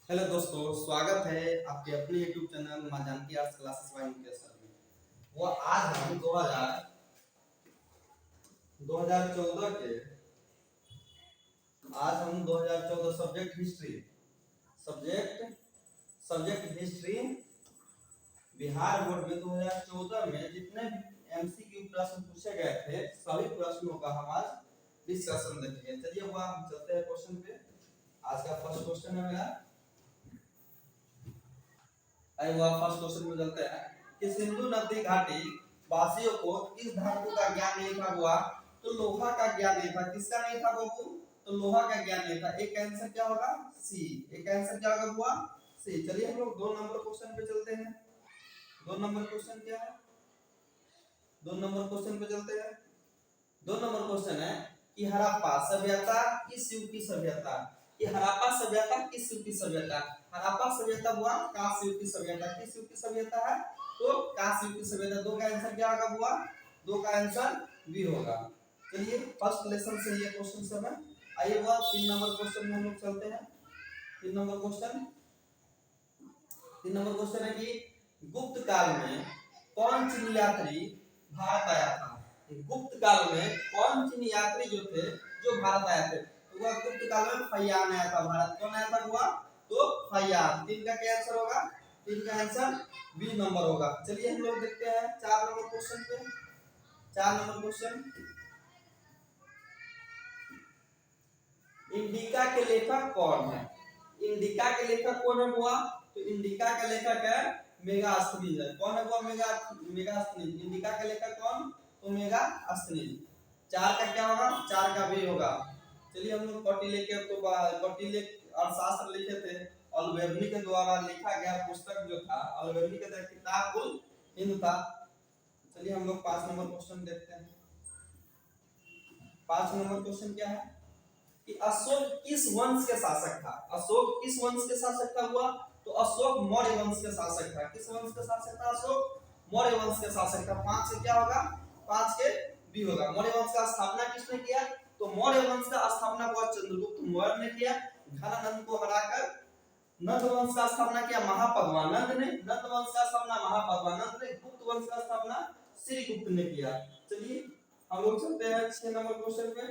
Hello दोस्तों, स्वागत है आपके अपने YouTube channel Maa Janki arts classes by Mukesh sir में। वो आज हम 2014 के आज हम 2014 subject subject history Bihar board में 2014 में जितने भी एमसीक्यू प्रश्न पूछे गए थे सभी प्रश्नों का हम आज डिस्कशन देखेंगे। चलिए वो हम चलते हैं क्वेश्चन पे। आज का फर्स्ट क्वेश्चन है मेरा। फर्स्ट क्वेश्चन में चलते हैं कि सिंधु नदी घाटी वासियों को किस धातु का ज्ञान नहीं था हुआ? तो लोहा का ज्ञान नहीं था। किसका नहीं था बाबू? तो लोहा का ज्ञान नहीं था। एक आंसर क्या होगा? सी। एक आंसर क्या होगा हुआ? सी। चलिए हम लोग 2 नंबर क्वेश्चन पे चलते हैं। 2 नंबर क्वेश्चन क्या है? 2 नंबर क्वेश्चन पे चलते हैं। 2 नंबर क्वेश्चन है कि हड़प्पा सभ्यता किस युग की सभ्यता? कि हड़प्पा सभ्यता किस युग की सभ्यता? हड़प्पा सभ्यता हुआ कांस्य युग की सभ्यता। किस युग की सभ्यता है? तो कांस्य युग की सभ्यता। दो का आंसर क्या होगा हुआ? दो का आंसर बी होगा। चलिए फर्स्ट लेसन से ये क्वेश्चन सब है। आइए हुआ 3 नंबर क्वेश्चन में हम लोग चलते हैं। 3 नंबर क्वेश्चन 3 नंबर क्वेश्चन है कि गुप्त काल में कौन चीनी यात्री भारत आया था? गुप्त काल में कौन चीनी यात्री जो थे जो भारत आए थे? तो वह गुप्त काल में फैयान आया था भारत। कौन आया था हुआ? तो फैयान। 3 का क्या आंसर होगा? 3 का आंसर बी नंबर होगा। चलिए हम लोग देखते हैं 4 नंबर क्वेश्चन पे। 4 नंबर क्वेश्चन, इंडिका के लेखक कौन है? इंडिका के लेखक कौन है हुआ? तो इंडिका का लेखक है मेगास्थनीज है। कौन है वो? मेगास्थनीज। इंडिका का लेखक कौन? तो मेगास्थनीज। 4 का क्या होगा? 4 का भी होगा। चलिए हम लोग कौटिल्य के तो कौटिल्य अर्थशास्त्र लिखे थे। अल्बेर्नी के द्वारा लिखा गया पुस्तक जो था अल्बेर्नी के किताबुल हिंद था। चलिए हम लोग 5 नंबर क्वेश्चन देखते हैं। 5 नंबर क्वेश्चन क्या है कि अशोक किस वंश के शासक था? अशोक किस वंश के शासक था हुआ? तो अशोक मौर्य वंश के शासक था। किस वंश के शासक था? अशोक मौर्य वंश के शासक था। 5 से क्या होगा? 5 के बी होगा। मौर्य वंश का स्थापना किसने किया? तो मौर्य वंश का स्थापना हुआ चंद्रगुप्त मौर्य ने किया। घनानंद को हराकर नंद वंश का स्थापना किया महापद्मानंद ने। नंद वंश का स्थापना महापद्मानंद ने। गुप्त वंश का स्थापना श्रीगुप्त ने किया। चलिए हम लोग चलते हैं 6 नंबर क्वेश्चन पे।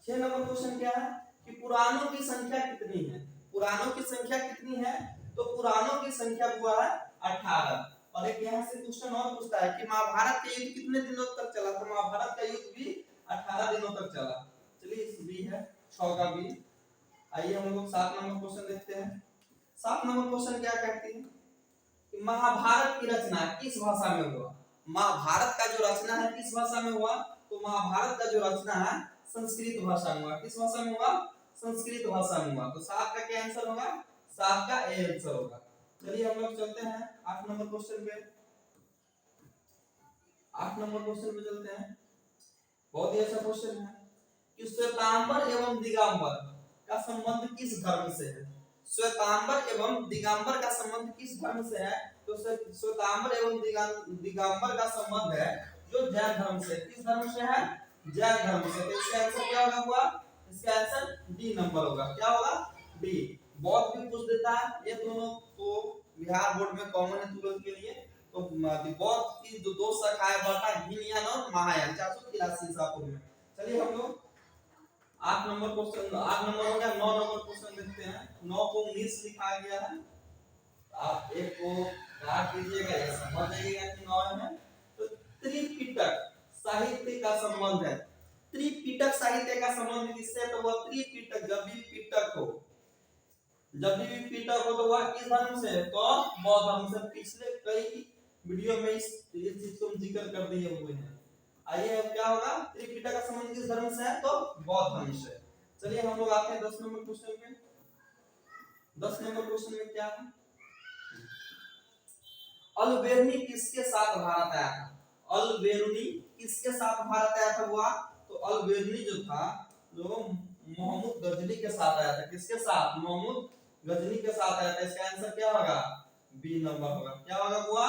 6 नंबर क्वेश्चन क्या है कि पुराणों की संख्या कितनी है? पुराणों की संख्या कितनी है? तो पुराणों की संख्या हुआ है 18। और एक यहाँ से क्वेश्चन और पूछता है कि महाभारत का युद्ध कितने दिनों तक चला? तो महाभारत का युद्ध भी 18 दिनों तक चला। चलिए इस बी है 6 का बी। आइए हम लोग 7 नंबर क्वेश्चन देखते हैं। 7 नंबर क्वेश्चन क्या कहती है कि महाभारत की रचना किस भाषा में हुआ? महाभारत का जो रचना है किस भाषा में हुआ? तो महाभारत का जो रचना है संस्कृत भाषा में हुआ। किस भाषा में हुआ? संस्कृत भाषा में हुआ। तो 7 का क्या आंसर होगा? 7 का ए आंसर होगा। चलिए हम लोग चलते हैं 8 नंबर क्वेश्चन पे। 8 नंबर क्वेश्चन पे चलते हैं। बहुत ही अच्छा क्वेश्चन है कि श्वेतांबर एवं दिगंबर का संबंध किस धर्म से है? श्वेतांबर एवं दिगंबर का संबंध किस धर्म से है? तो श्वेतांबर एवं दिगंबर का संबंध है जो जैन धर्म से। किस धर्म से है? जैन धर्म से। तो इसका आंसर क्या होगा हुआ? इसका आंसर डी नंबर होगा। क्या होगा? डी। बौद्ध भी पूछ देता है। ये दोनों तो बिहार बोर्ड में कॉमन है तुरंत के लिए। तो बौद्ध की जो 2 शाखाएं बता हीनयान और महायान 483 ईसा पूर्व में। चलिए हम लोग 8 नंबर क्वेश्चन 8 नंबर हो गया। 9 नंबर क्वेश्चन देखते हैं। 9 को मिस लिखा गया है। आप एक को काट दीजिएगा, ये समझ जाइएगा कि 9 है। तो त्रिपिटक साहित्य का संबंध है। त्रिपिटक साहित्य का संबंध किससे है? तो वह त्रिपिटक जब भी पिटक हो तो वह किस धर्म से है? तो बौद्ध धर्म से। पिछले कई वीडियो में इस चीज को जिक्र कर दिए हुए हैं। आइए अब क्या होगा? त्रिपिटक का संबंध किस धर्म से है? तो बौद्ध धर्म से। चलिए हम लोग आते हैं 10 नंबर क्वेश्चन में। 10 नंबर क्वेश्चन में क्या है? अल्बेर्नी किसके साथ भारत आया था? अल्बेर्नी किसके साथ भारत आया था हुआ? तो अल्बेर्नी जो था जो मोहम्मद गजनी के साथ आया था। किसके साथ? मोहम्मद गजनी के साथ आया था। इसका आंसर क्या होगा? बी नंबर होगा। क्या होगा हुआ?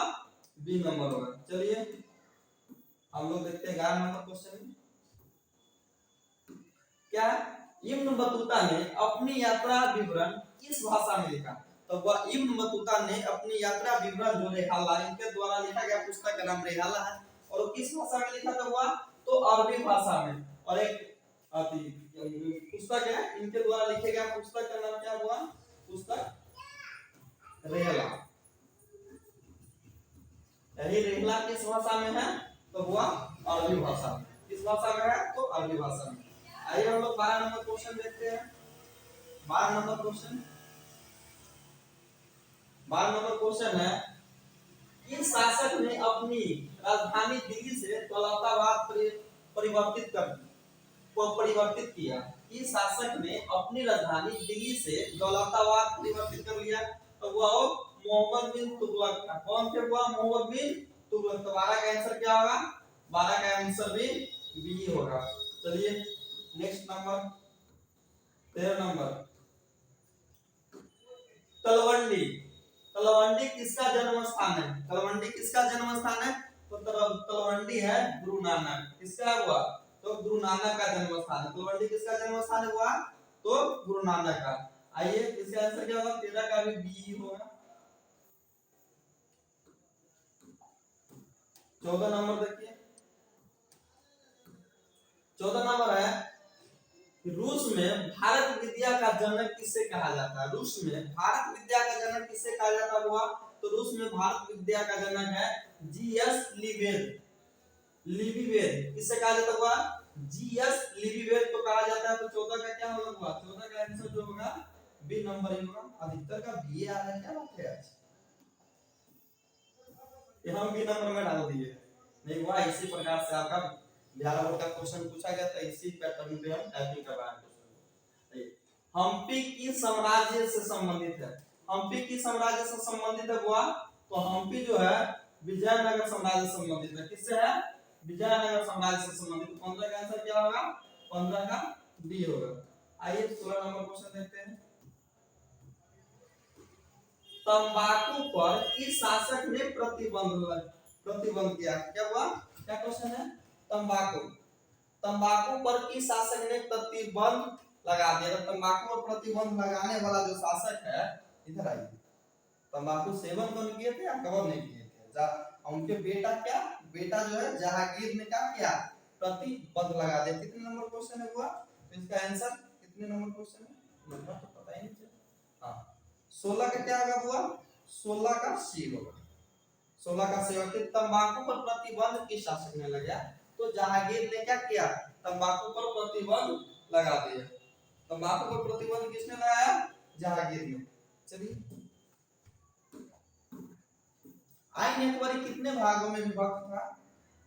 बी नंबर होगा। चलिए हम लोग देखते हैं 11 नंबर क्वेश्चन क्या है इब्न बतूता ने अपनी यात्रा विवरण किस भाषा में लिखा? तो वह इब्न बतूता ने अपनी यात्रा विवरण जो रेहाला, इनके द्वारा लिखा गया पुस्तक का नाम रेहाला है। और वो किस भाषा में लिखा था वह? तो अरबी भाषा में। और एक पुस्तक है, इनके द्वारा लिखे गया पुस्तक का नाम क्या हुआ? पुस्तक रेहाला। यही रेहाला किस भाषा में है? तो हुआ अरबी भाषा में। किस भाषा में है? तो अरबी भाषा में। आइए हम लोग 12 नंबर क्वेश्चन देखते हैं। 12 नंबर क्वेश्चन 12 नंबर क्वेश्चन है, किस शासक ने अपनी राजधानी दिल्ली से दौलताबाद परिवर्तित किया? किस शासक ने अपनी राजधानी दिल्ली से दौलताबाद परिवर्तित कर लिया? तो वह मोहम्मद बिन तुगलक था। कौन थे वह? मोहम्मद बिन तुगलक। तो 12 का आंसर क्या होगा? 12 का आंसर भी बी होगा। चलिए next number 13 number, Talwandi. Talwandi किसका जन्म स्थान है? तलवंडी किसका जन्म स्थान है? तो तलवंडी है गुरु नानक। किसका हुआ? तो गुरु नानक का जन्म स्थान है। तलवंडी किसका जन्म स्थान हुआ? तो गुरु नानक का। आइए इसका आंसर क्या होगा? 13 का भी बी होगा। 14 नंबर देखिए। 14 नंबर है, रूस में भारत विद्या का जनक किसे कहा जाता है? रूस में भारत विद्या का जनक किसे कहा जाता हुआ? तो रूस में भारत विद्या का जनक है जीएस लिबेद। लिबीवेद किसे कहा जाता हुआ? जीएस लिबीवेद को कहा जाता है। तो 14 का क्या होगा? 14 का आंसर जो होगा बी नंबर ही होगा। अधिकतर का बी आ रहा है, क्या बात है आज? ये हम बी नंबर में डाल दिए। नहीं हुआ इसी प्रकार से आपका 11 बोर्ड का क्वेश्चन पूछा गया था, इसी पैटर्न पे हम टाइपिंग करवा रहे हैं। हम्पी की साम्राज्य से संबंधित है। हम्पी की साम्राज्य से संबंधित है हुआ? तो हम्पी जो है विजयनगर साम्राज्य से संबंधित है। किससे है? विजयनगर साम्राज्य से संबंधित। 15 का आंसर क्या होगा? 15 का डी होगा। आइए 16 नंबर क्वेश्चन देखते हैं। तंबाकू पर किस शासक ने प्रतिबंध किया? क्या हुआ? क्या क्वेश्चन है? तंबाकू तंबाकू पर किस शासक ने प्रतिबंध लगा दिया? तंबाकू पर प्रतिबंध लगाने वाला जो शासक है, इधर आइए। तंबाकू सेवन कौन किए थे या कब नहीं किए थे? उनके बेटा जो है जहांगीर ने क्या किया? प्रतिबंध लगा दिया। कितने नंबर क्वेश्चन है हुआ? तो इसका आंसर कितने नंबर क्वेश्चन है? नंबर तो पता ही नहीं चला। हाँ 16 का क्या होगा हुआ? 16 का सी होगा। 16 का सी होगा। तंबाकू पर प्रतिबंध किस शासक ने लगाया? तो जहांगीर ने क्या किया? तंबाकू पर प्रतिबंध लगा दिया। तंबाकू पर प्रतिबंध किसने लगाया? जहांगीर ने। चलिए आइन एक बारी कितने भागों में विभक्त था?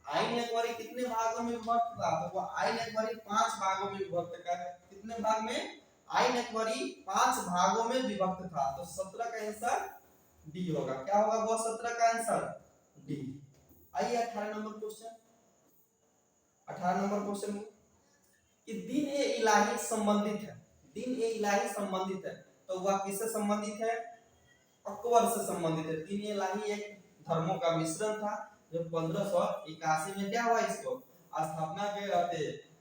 आइन एक बारी कितने भागों में विभक्त था? तो वो आइन एक बारी 5 भागों में विभक्त था। कितने भाग में? आइन एक बारी 5 भागों में विभक्त था। तो 17 का आंसर डी होगा। क्या होगा वो? 17 का आंसर डी। आइए 18 नंबर क्वेश्चन। 18 नंबर क्वेश्चन कि दिन ए इलाही संबंधित है। दिन ए इलाही संबंधित है, तो वह किससे संबंधित है? अकबर से संबंधित है। दिन ए इलाही एक धर्मों का मिश्रण था, जो 1581 में क्या हुआ? इसको स्थापना के रहते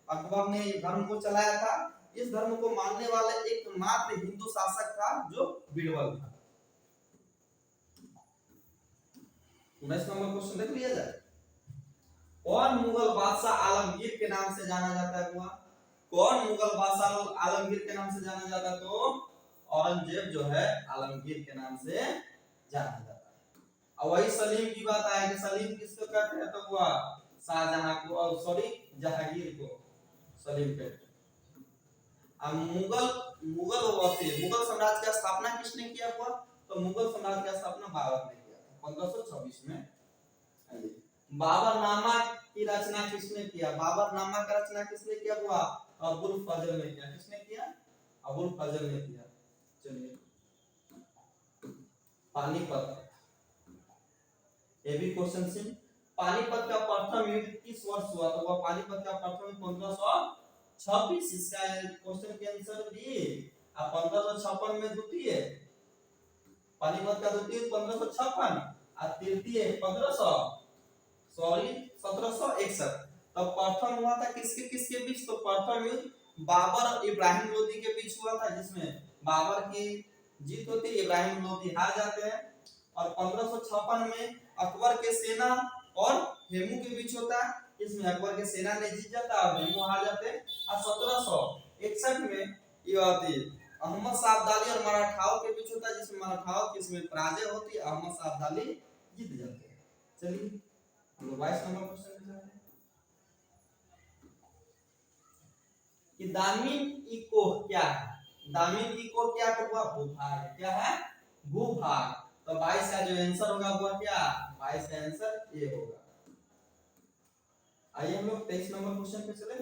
अकबर ने ये धर्म को चलाया था। इस धर्म को मानने वाले एकमात्र हिंदू शासक था जो बीरबल था। 19 नंबर क्वेश्चन देख लिया जाए। कौन मुगल बादशाह आलमगीर के नाम से जाना जाता है हुआ? कौन मुगल बादशाह आलमगीर के नाम से जाना जाता है? तो औरंगजेब जो है आलमगीर के नाम से जाना जाता है। और वही सलीम की बात आए कि सलीम किसको कहते हैं? तो हुआ शाहजहां को, और सॉरी जहांगीर को सलीम कहते हैं। अब मुगल साम्राज्य की स्थापना किसने किया हुआ? तो मुगल साम्राज्य की स्थापना बाबर ने किया था 1526 में। बाबरनामा की रचना किसने किया? बाबरनामा का रचना किसने किया हुआ? अबुल फजल ने किया। किसने किया? अबुल फजल ने किया। चलिए पानीपत, ये भी क्वेश्चन से। पानीपत का प्रथम युद्ध किस वर्ष हुआ? तो वह पानीपत का प्रथम 1526। इसका क्वेश्चन के आंसर भी। अब 1556 में द्वितीय, पानीपत का द्वितीय 1556 और तृतीय 1761। तब प्रथम हुआ था किसके किसके बीच? तो प्रथम युद्ध बाबर और इब्राहिम लोदी के बीच हुआ था, जिसमें बाबर की जीत होती है, इब्राहिम लोदी हार जाते हैं। और 1556 में अकबर के सेना और हेमू के बीच होता है, इसमें अकबर के सेना ने जीत जाता है और हेमू हार जाते हैं। और 1761 में ये आती है अहमद शाह अब्दाली और मराठाओं के बीच होता है, जिसमें मराठाओं की इसमें पराजय होती है, अहमद शाह अब्दाली जीत जाते हैं। चलिए हम लोग 22 नंबर क्वेश्चन पे जाते हैं कि दामिन इको क्या है। दामिन इको क्या हुआ, भूभाग। क्या है, भूभाग। तो 22 का जो आंसर होगा वो क्या, 22 का आंसर ए होगा। आइए हम लोग 23 नंबर क्वेश्चन पे चले।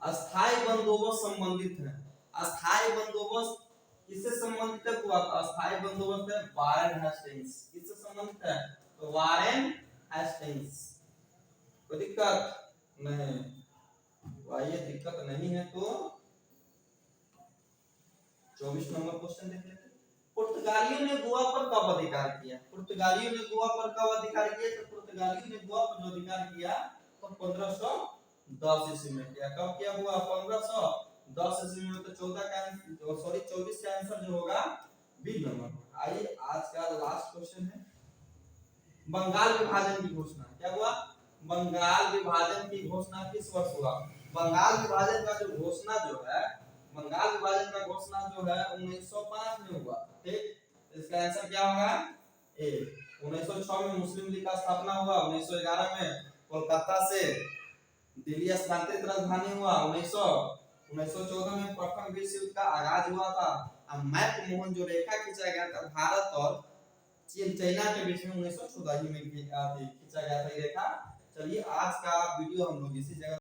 अस्थाई बंदोबस्त संबंधित है। अस्थाई बंदोबस्त किससे संबंधित है, तो अस्थाई बंदोबस्त है वारेन हेस्टिंग्स। किससे संबंधित है, तो वारेन हेस्टिंग्स। कोई दिक्कत नहीं, आइए दिक्कत नहीं है तो 24 नंबर क्वेश्चन देख लेते हैं। पुर्तगालियों ने गोवा पर कब अधिकार किया। पुर्तगालियों ने गोवा पर कब अधिकार किया, तो पुर्तगालियों ने गोवा पर जो अधिकार किया तो 1510 ईस्वी में किया। कब किया हुआ, 1510 ईस्वी में। तो 14 का सॉरी 24 का आंसर जो होगा बी नंबर। आइए आज का लास्ट क्वेश्चन है, बंगाल विभाजन की घोषणा। क्या हुआ, बंगाल विभाजन की घोषणा किस वर्ष हुआ। बंगाल विभाजन का जो घोषणा जो है, बंगाल विभाजन का घोषणा जो है 1905 में हुआ। ठीक, इसका आंसर क्या होगा, ए। 1906 में मुस्लिम लीग का स्थापना हुआ। 1911 में कोलकाता से दिल्ली स्थानांतरित राजधानी हुआ। 1914 में प्रथम विश्व युद्ध का आगाज हुआ था। अब मैप मोहन जो रेखा खींचा गया था भारत और चीन चाइना के बीच में 1914 में खींचा गया था ये रेखा। चलिए आज का वीडियो हम लोग इसी जगह